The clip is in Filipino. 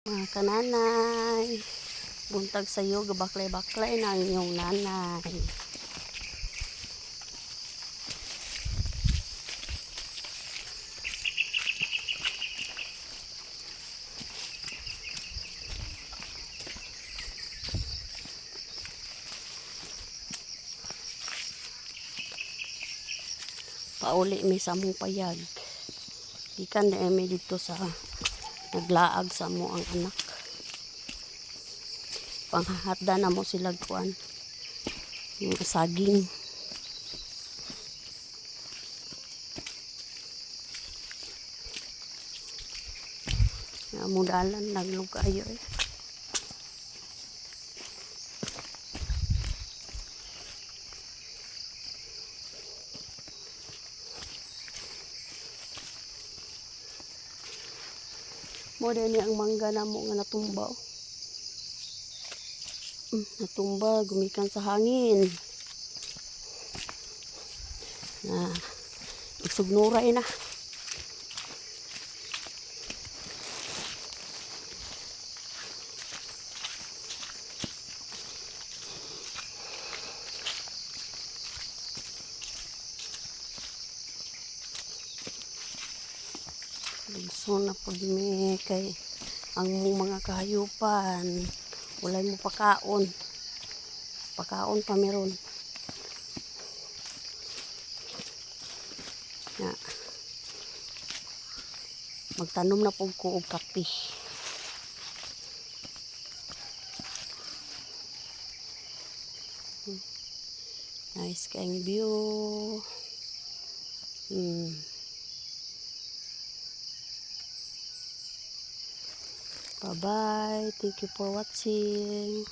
Mga kananay, buntag sa iyo, gabaklay-baklay na ang inyong nanay. Pauli mi sa mong payag. Ikan na emi dito sa naglaag sa mo ang anak. Panghahatda na mo sila kuan. Yung saging. Mudalan naglugayo eh. Mo din ang mangga na mo nga natumba. Natumba, gumikan sa hangin. Igsugnuray na. So na po mi kay ang mga kahayupan walay mo pakaon pa meron na magtanom na po ko og kape. Nice kayong view. Bye bye, thank you for watching.